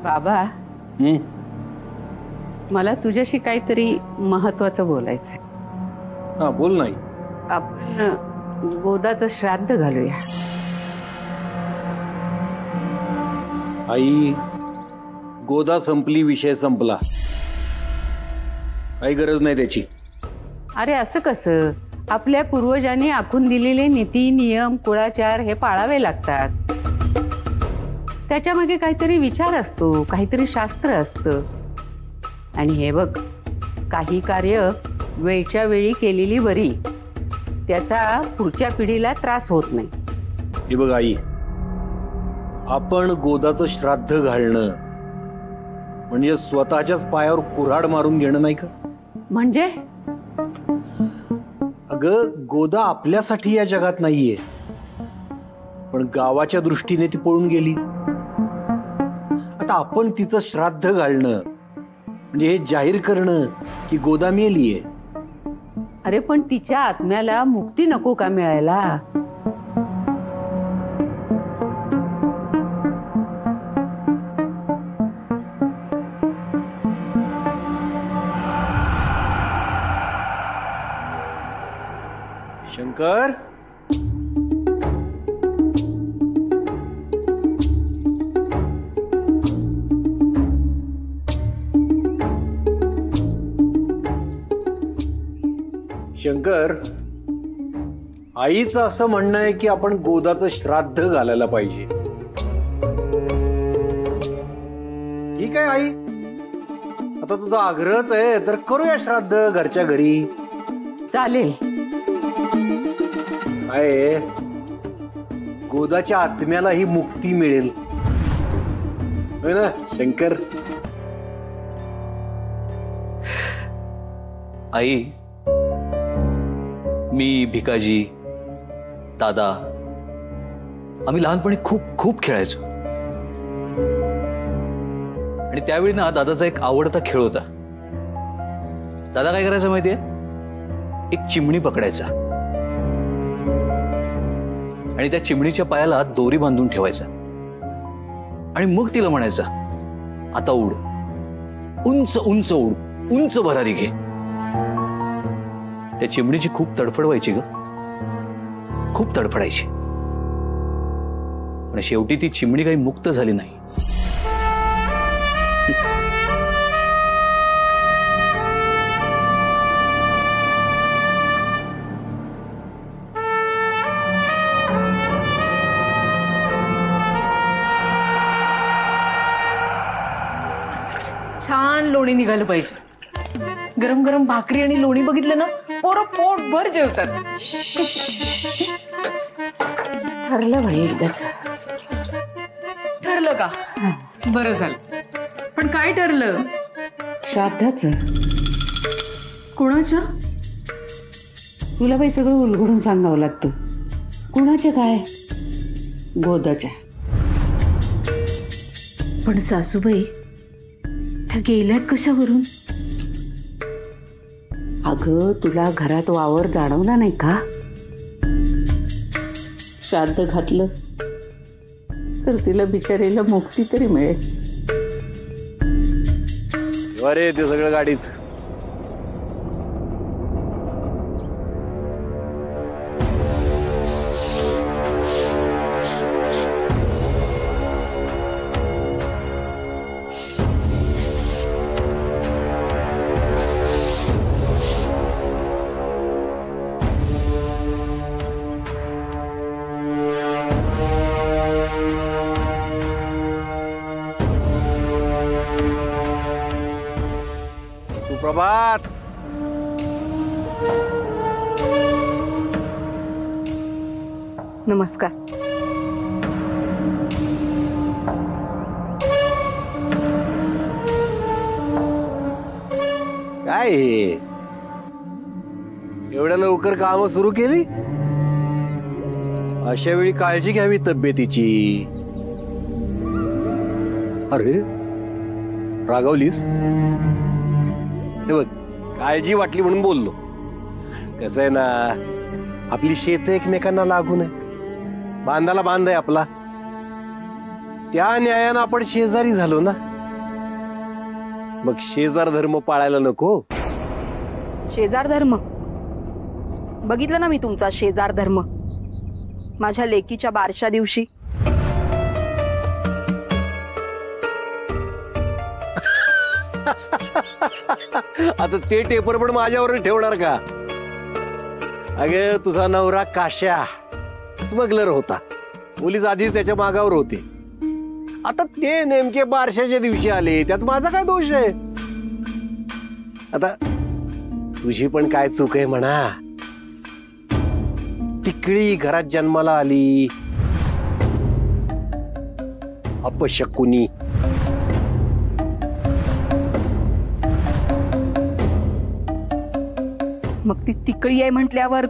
बाबा, मला तुझ्याशी काहीतरी महत्वाचं बोलायचंय. हा बोल. नाही आपण गोदाचं श्राद्ध घालूया. आई, गोदा संपली, विषय संपला. काही गरज नाही त्याची. अरे असं कसं? आपल्या पूर्वजांनी आखून दिलेले नीती नियम कुळाचार हे पाळावे लागतात. त्याच्यामागे काहीतरी विचार असतो, काहीतरी शास्त्र असतं. आणि हे बघ, काही कार्य वेळच्या वेळी केलेली बरी. त्याचा पुढच्या पिढीला त्रास होत नाही. हे बघ आई, आपण गोदाचं श्राद्ध घालणं म्हणजे स्वतःच्याच पायावर कुऱ्हाड मारून घेणं नाही का? म्हणजे अगं, गोदा आपल्यासाठी या जगात नाहीये, पण गावाच्या दृष्टीने ती पळून गेली. आता आपण तिचं श्राद्ध घालणं म्हणजे हे जाहीर करणं की गोदा मेलीये. अरे पण तिच्या आत्म्याला मुक्ती नको का मिळायला? शंकर, शंकर, आईचं असं म्हणणं आहे की आपण गोदाचं श्राद्ध घालायला पाहिजे. ठीक आहे आई, आता तुझा आग्रहच आहे तर करूया श्राद्ध घरच्या घरी. चालेल. आहे, गोदाच्या आत्म्याला ही मुक्ती मिळेल. होय ना शंकर? आई, मी, भिकाजी, दादा आम्ही लहानपणी खूप खूप खेळायचो. आणि त्यावेळी ना दादाचा एक आवडता खेळ होता. दादा काय करायचं माहितीये? एक चिमणी पकडायचा आणि त्या चिमणीच्या पायाला दोरी बांधून ठेवायचा आणि मग तिला म्हणायचा, आता उड, उंच उंच उड, उंच भरारी घे. त्या चिमणीची खूप तडफड व्हायची ग, खूप तडफडायची. पण शेवटी ती चिमणी काही मुक्त झाली नाही. छान लोणी निघालं पाहिजे. गरम गरम भाकरी आणि लोणी बघितलं ना, पोरं पोटभर जेवतात. ठरलं भाई एकदाच. ठरलं का? बरं झालं. पण काय ठरलं? श्राद्धाचं. कुणाच्या? तुला बाई सगळं उलगडून सांगावं लागतं. कुणाच्या काय? गोदाच्या. पण सासूबाई त्या गेल्यात कशावरून? अगं, तुला घरात वावर जाणवला नाही का? श्राद्ध घातलं तर तिला बिचारीला मुक्ती तरी मिळेल. अरे ते सगळं गाडीत. सुप्रभात. नमस्कार. काय एवढ्या लवकर काम सुरू केली? अशा वेळी काळजी घ्यावी तब्येतीची. अरे रागवलीस? हे बघ, काळजी वाटली म्हणून बोललो. कसं आहे ना, आपली शेत एकमेकांना लागून आहे. बांधाला बांध आहे आपला. त्या न्यायानं आपण शेजारी झालो ना. मग शेजार धर्म पाळायला नको? शेजार धर्म बघितलं ना मी तुमचा शेजार धर्म माझ्या लेकीच्या बारशा दिवशी. आता ते टेपर पण माझ्यावर ठेवणार का? अगे तुझा नवरा काश्या स्मगलर होता, पोलीस आधीच त्याच्या मागावर होते. आता ते नेमके बारशाच्या दिवशी आले, त्यात माझा काय दोष आहे? आता तुझी पण काय चूक आहे म्हणा. तिकडी घरात जन्माला आली, अपशकुनी. मग ती तिकडी आहे म्हटल्यावर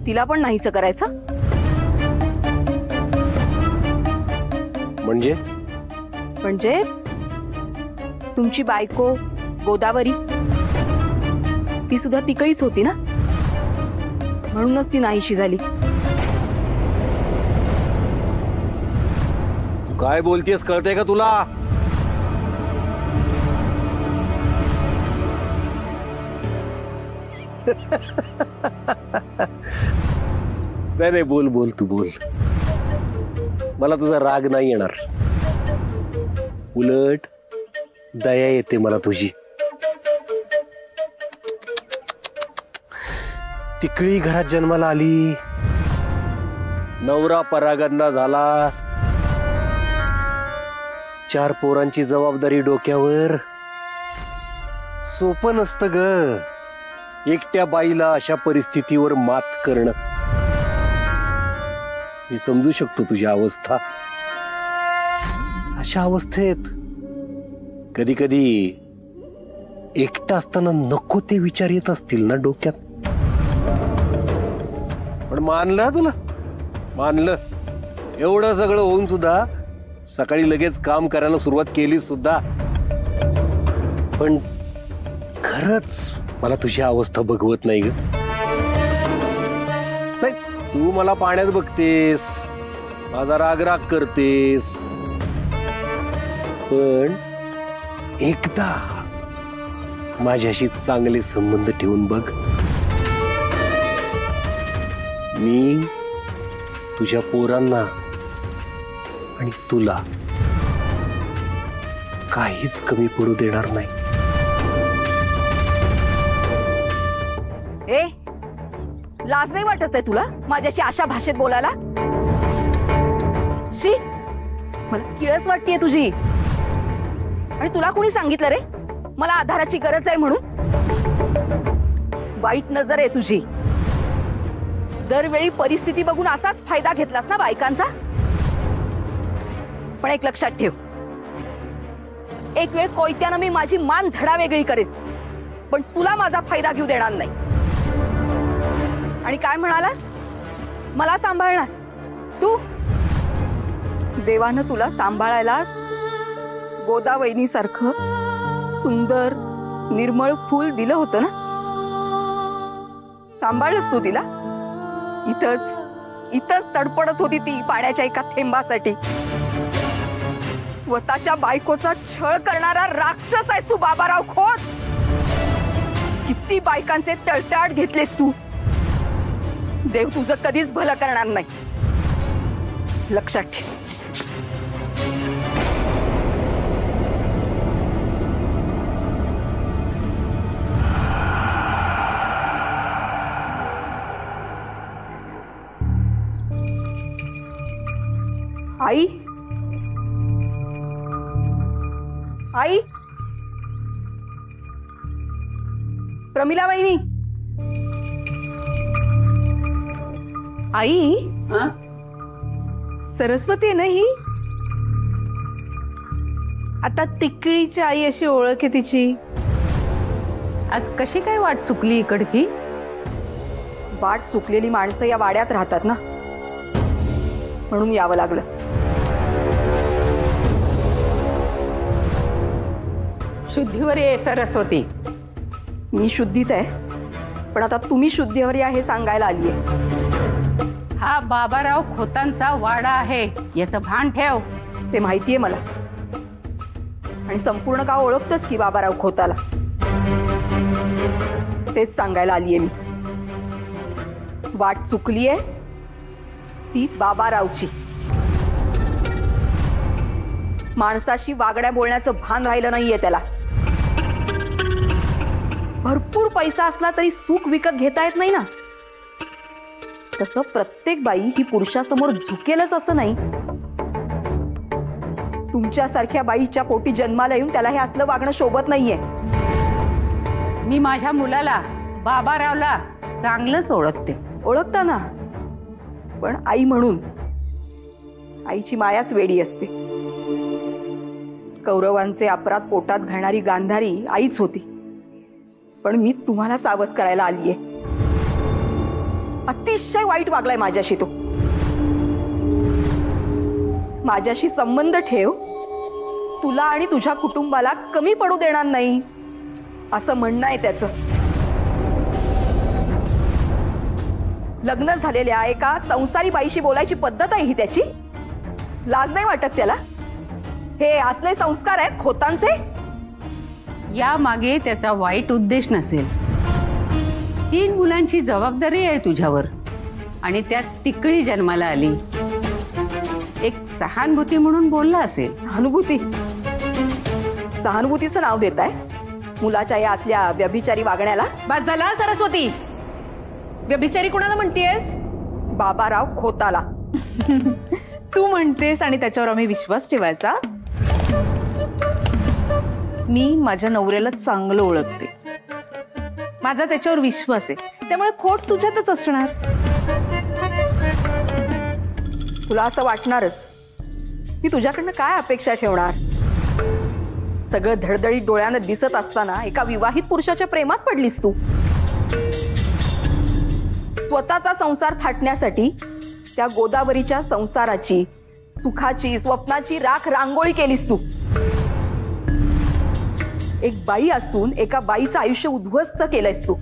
तिला पण नाहीच करायचं? म्हणजे तुमची बायको गोदावरी ती सुद्धा तिकडीच होती ना, म्हणूनच ती नाहीशी झाली. काय बोलतेस कळतंय का तुला? नाही बोल बोल, तू बोल. मला तुझा राग नाही येणार, उलट दया येते मला तुझी. तिकडी घरात जन्माला आली, नवरा परागंदा झाला, 4 पोरांची जबाबदारी डोक्यावर. सोपं नसतं ग एकट्या बाईला अशा परिस्थितीवर मात करणं. मी समजू शकतो तुझी अवस्था. अशा अवस्थेत कधी कधी एकटा असताना नको ते विचार येत असतील ना डोक्यात. पण मानलं तुला, मानलं. एवढं सगळं होऊन सुद्धा सकाळी लगेच काम करायला सुरुवात केली सुद्धा. पण खरंच मला तुझी अवस्था बघवत नाही ग. नाही, तू मला पाण्यात बघतेस, माझा राग करतेस, पण एकदा माझ्याशी चांगले संबंध ठेवून बघ. मी तुझ्या पोरांना आणि तुला काहीच कमी पडू देणार नाही. ए, लाज नाही वाटत आहे तुला माझ्याशी अशा भाषेत बोलायला? शी, मला किळस वाटतेय तुझी. आणि तुला कोणी सांगितलं रे मला आधाराची गरज आहे म्हणून? वाईट नजर आहे तुझी. दरवेळी परिस्थिती बघून असाच फायदा घेतलास ना बायकांचा. पण एक लक्षात ठेव, एक वेळ कोयत्यानं मी माझी मान धडा वेगळी करेन, पण तुला माझा फायदा घेऊ देणार नाही. आणि काय म्हणालास? मला सांभाळणार तू? देवानं तुला सांभाळायला गोदावैनीसारखं सुंदर निर्मळ फूल दिलं होतं ना. सांभाळलंस तू तिला? इथंच तडपडत होती ती पाण्याच्या एका थेंबासाठी. स्वतःच्या बायकोचा छळ करणारा राक्षस आहेस तू बाबाराव खोत. किती बायकांचे तळतळाट घेतलेस तू. देव तुझं कधीच भलं करणार नाही, लक्षात ठेव. आई, आई, प्रमिला वहिनी. आई, सरस्वती नाही आता तिकडीची आई अशी ओळख आहे तिची. आज कशी काय वाट चुकली इकडची? वाट चुकलेली माणसं या वाड्यात राहतात ना, म्हणून यावं लागलं. शुद्धीवर ये सरस्वती. मी शुद्धीत आहे, पण आता तुम्ही शुद्धीवर या हे सांगायला आलीये. हा बाबाराव खोतांचा वाडा आहे, याचं भान ठेव. ते माहितीये मला, आणि संपूर्ण गाव ओळखतच की बाबाराव खोताला. तेच सांगायला आलीये मी. वाट चुकलीये ती बाबारावची. माणसाशी वागण्या बोलण्याचं भान राहिलं नाहीये त्याला. भरपूर पैसा असला तरी सुख विकत घेता येत नाही ना. तसं प्रत्येक बाई ही पुरुषासमोर झुकेलच असं नाही. तुमच्यासारख्या बाईच्या पोटी जन्माला येऊन त्याला हे असलं वागणं शोभत नाहीये. मी माझ्या मुलाला बाबारावला चांगलंच ओळखते. ओळखता ना, पण आई म्हणून आईची मायाच वेडी असते. कौरवांचे अपराध पोटात घालणारी गांधारी आईच होती. पण मी तुम्हाला सावध करायला आलीये. अतिशय वाईट वागलाय माझ्याशी तो. माझ्याशी संबंध ठेव, तुला आणि तुझ्या कुटुंबाला कमी पडू देणार नाही असं म्हणणं आहे त्याचं. लग्न झालेल्या एका संसारी बाईशी बोलायची पद्धत आहे ही त्याची. लाज नाही वाटत त्याला? हे असले संस्कार आहेत खोतांचे? या मागे त्याचा वाईट उद्देश नसेल. 3 मुलांची जबाबदारी आहे तुझ्यावर आणि त्यात टिकळी जन्माला आली. एक सहानुभूती म्हणून बोलला असेल. सहानुभूती? सहानुभूतीचं नाव देताय मुलाच्या या असल्या व्यभिचारी वागण्याला? बस झाला सरस्वती. व्यभिचारी कोणाला म्हणतेस? बाबाराव खोताला. तू म्हणतेस आणि त्याच्यावर आम्ही विश्वास ठेवायचा? मी माझ्या नवऱ्याला चांगलं ओळखते. माझा त्याच्यावर विश्वास आहे, त्यामुळे खोट तुझ्यातच असणार. तुला असं वाटणारच. मी तुझ्याकडनं काय अपेक्षा ठेवणार? सगळं धडधडीत डोळ्यानं दिसत असताना एका विवाहित पुरुषाच्या प्रेमात पडलीस तू. स्वतःचा संसार थाटण्यासाठी त्या गोदावरीच्या संसाराची, सुखाची, स्वप्नाची राख रांगोळी केलीस तू. एक बाई असून एका बाईचं आयुष्य उद्ध्वस्त केलंयस तू.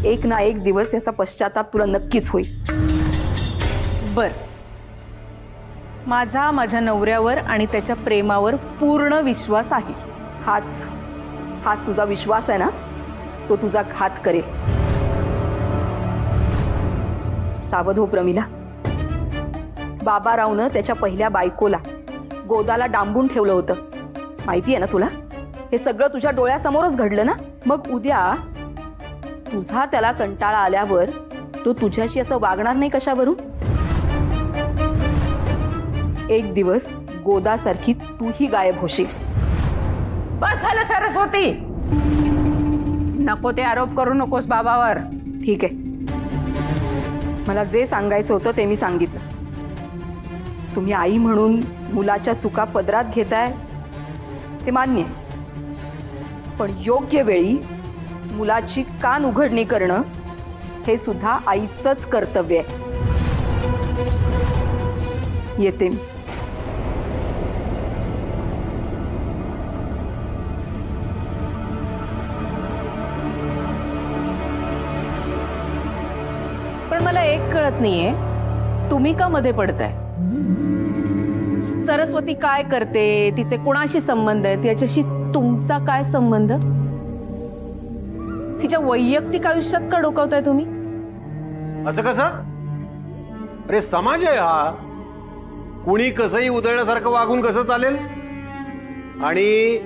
एक ना एक दिवस याचा पश्चाताप तुला नक्कीच होईल. बर, माझा माझ्या नवऱ्यावर आणि त्याच्या प्रेमावर पूर्ण विश्वास आहे. हाच तुझा विश्वास आहे ना? तो तुझा घात करेल. सावध हो प्रमिला. बाबारावनं त्याच्या पहिल्या बायकोला गोदाला डांबून ठेवलं होतं. माहिती आहे ना तुला? हे सगळं तुझ्या डोळ्यासमोरच घडलं ना? मग उद्या तुझा त्याला कंटाळा आल्यावर तो तुझ्याशी असं वागणार नाही कशावरून? एक दिवस गोदासारखी तूही गायब होशील. बस झालं सरस्वती. नको ते आरोप करू नकोस बाबावर. ठीक आहे, मला जे सांगायचं होतं ते मी सांगितलं. तुम्ही आई म्हणून मुलाच्या चुका पदरात घेताय ते मान्य आहे, पण योग्य वेळी मुलाची कान उघडणी करणं हे सुद्धा आईचंच कर्तव्य आहे. येते मी. पण मला एक कळत नाहीये, तुम्ही का मध्ये पडताय? सरस्वती काय करते, तिचे कोणाशी संबंध आहेत, याच्याशी तुमचा काय संबंध? तिच्या वैयक्तिक आयुष्यात का डोकावताय तुम्ही? असं कसं? अरे समाज आहे हा. कुणी कसंही उधळण्यासारखं वागून कसं चालेल? आणि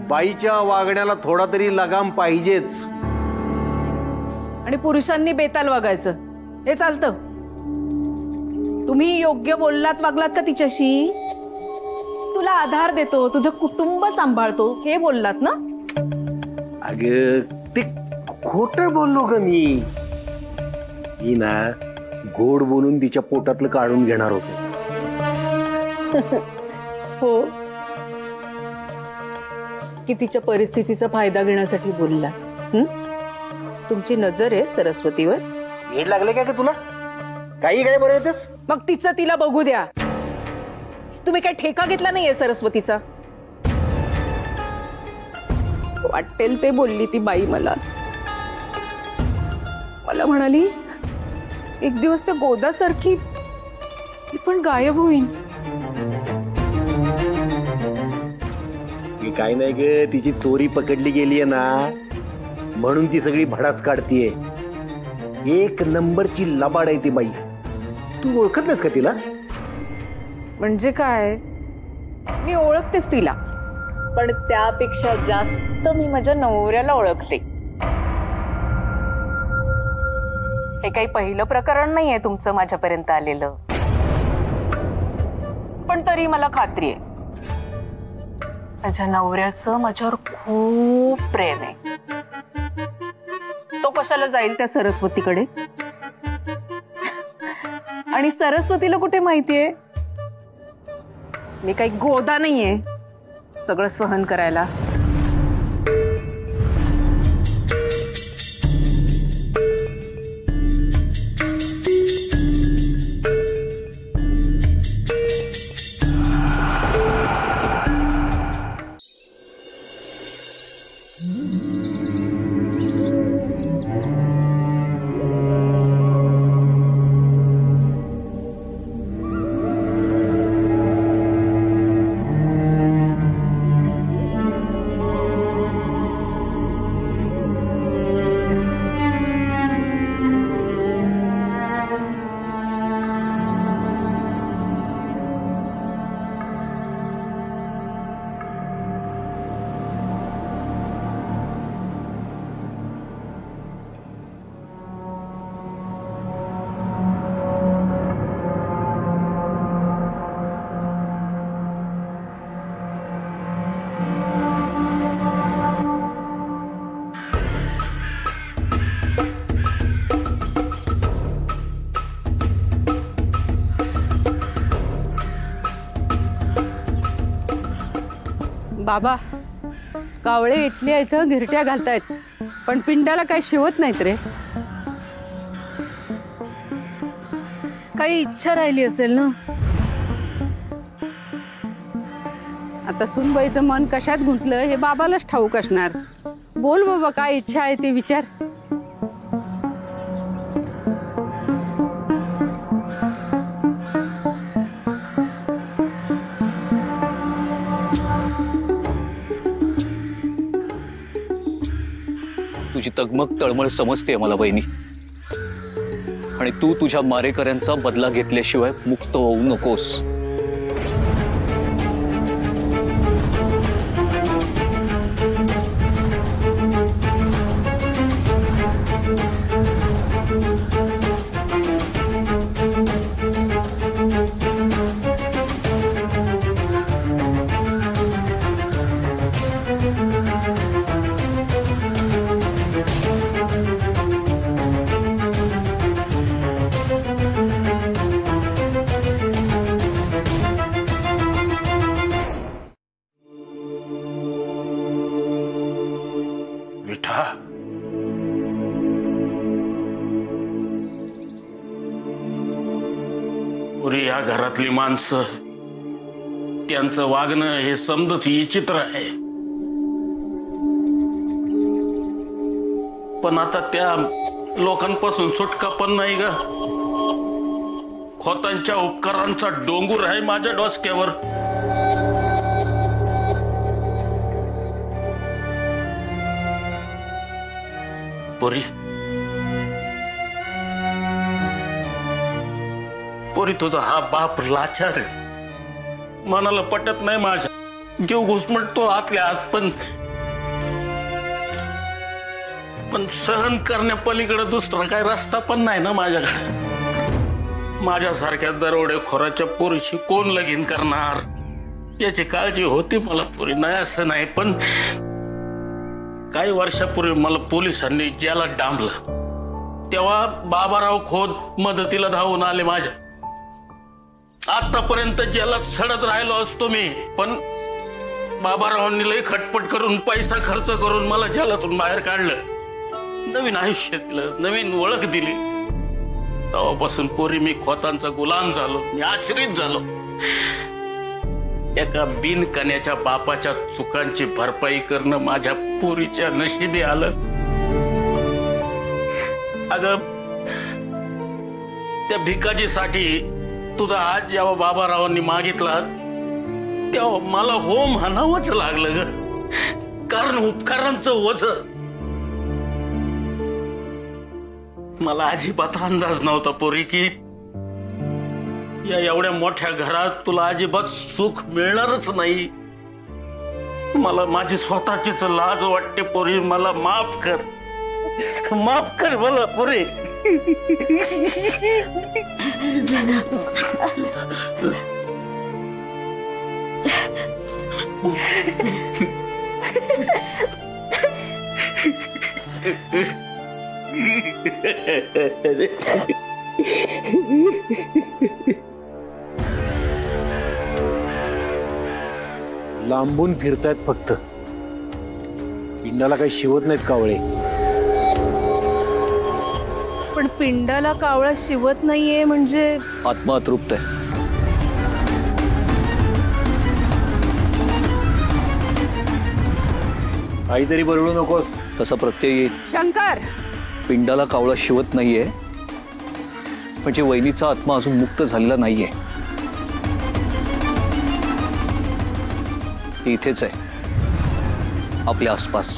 बाईच्या वागण्याला थोडा तरी लगाम पाहिजेच. आणि पुरुषांनी बेताल वागायचं हे चालतं? तुम्ही योग्य बोललात वागलात का तिच्याशी? तुला आधार देतो, तुझं कुटुंब सांभाळतो हे बोललात ना? अगं ते खोटं बोललो का मी ना? गोड बोलून तिच्या पोटातलं काढून घेणार होतो. हो, की तिच्या परिस्थितीचा फायदा घेण्यासाठी बोलला? तुमची नजर आहे सरस्वतीवर? हेड लागले का तुला? काही काय बरं येतेस? मग तिचं तिला बघू द्या. तुम्ही काय ठेका घेतला नाहीये सरस्वतीचा? वाटेल ते बोलली ती बाई. मला म्हणाली एक दिवस त्या गोदासारखी ती पण गायब होईल. काय नाही ग, तिची चोरी पकडली गेलीये ना म्हणून ती सगळी भडास काढतीये. एक नंबरची लबाड आहे ती बाई. तू ओळखत नाहीस का तिला? म्हणजे काय, मी ओळखतेच तिला, पण त्यापेक्षा जास्त मी माझ्या नवऱ्याला ओळखते. हे काही पहिलं प्रकरण नाहीये तुमचं माझ्यापर्यंत आलेलं, पण तरी मला खात्री आहे माझ्या नवऱ्याचं माझ्यावर खूप प्रेम आहे. तो कशाला जाईल त्या सरस्वतीकडे? आणि सरस्वतीला कुठे माहितीये मी काही गोदा नाहीये सगळं सहन करायला. बाबा, कावळे इथल्या इथं घिरट्या घालतायत, पण पिंडाला काही शिवत नाहीत रे. काही इच्छा राहिली असेल ना. आता सुनबाईचं मन कशात गुंतलं हे बाबालाच ठाऊक असणार. बोल बाबा, काय इच्छा आहे ते विचार. तुझी तगमग तळमळ समजते मला बहिणी, आणि तू तुझ्या मारेकऱ्यांचा बदला घेतल्याशिवाय मुक्त होऊ नकोस. पुरी या घरातली माणसं, त्यांचं वागणं हे समजच विचित्र आहे. पण आता त्या लोकांपासून सुटका पण नाही ग. खोतांच्या उपकारांचा डोंगर आहे माझ्या डोसक्यावर. पुरी पुरी तुझा हा बाप लाचार आहे, मनाला पटत नाही माझ्या. जीव घुसमटतो आतल्या आत, पण सहन करण्या पलीकडे दुसरा काय रस्ता पण नाही ना माझ्याकडे. माझ्यासारख्या दरोडेखोराच्या पोरीशी कोण लगीन करणार याची काळजी होती मला पुरी, नाही असं नाही. पण काही वर्षापूर्वी मला पोलिसांनी जेलात डांबलं, तेव्हा बाबाराव खोत मदतीला धावून आले माझ्या. आतापर्यंत जेलात सडत राहिलो असतो मी, पण बाबारावांनी लई खटपट करून पैसा खर्च करून मला जेलातून बाहेर काढलं, नवीन आयुष्य दिलं, नवीन ओळख दिली. तेव्हापासून पोरी मी खोतांचा गुलाम झालो, मी आश्रित झालो. एका बिनकण्याच्या बापाच्या चुकांची भरपाई करणं माझ्या पोरीच्या नशिबी आलं. अगं, त्या भिकाजीसाठी तुझा हात जेव्हा बाबारावांनी मागितला तेव्हा मला हो म्हणावंच लागलं ग. उपकारांचं ओझ. मला अजिबात अंदाज नव्हता पोरी की या एवढ्या मोठ्या घरात तुला अजिबात सुख मिळणारच नाही. मला माझी स्वतःचीच लाज वाटते पोरी. मला माफ कर मला पोरी. लांबून फिरतायत फक्त, पिंडाला काही शिवत नाहीत कावळे. पण पिंडाला कावळा शिवत नाहीये म्हणजे आत्मा अतृप्त आहे. काहीतरी बरळू नकोस. तसा प्रत्यय येईल. शंकर, पिंडाला कावळा शिवत नाहीये म्हणजे वहिनीचा आत्मा अजून मुक्त झालेला नाहीये. ती इथेच आहे आपल्या आसपास.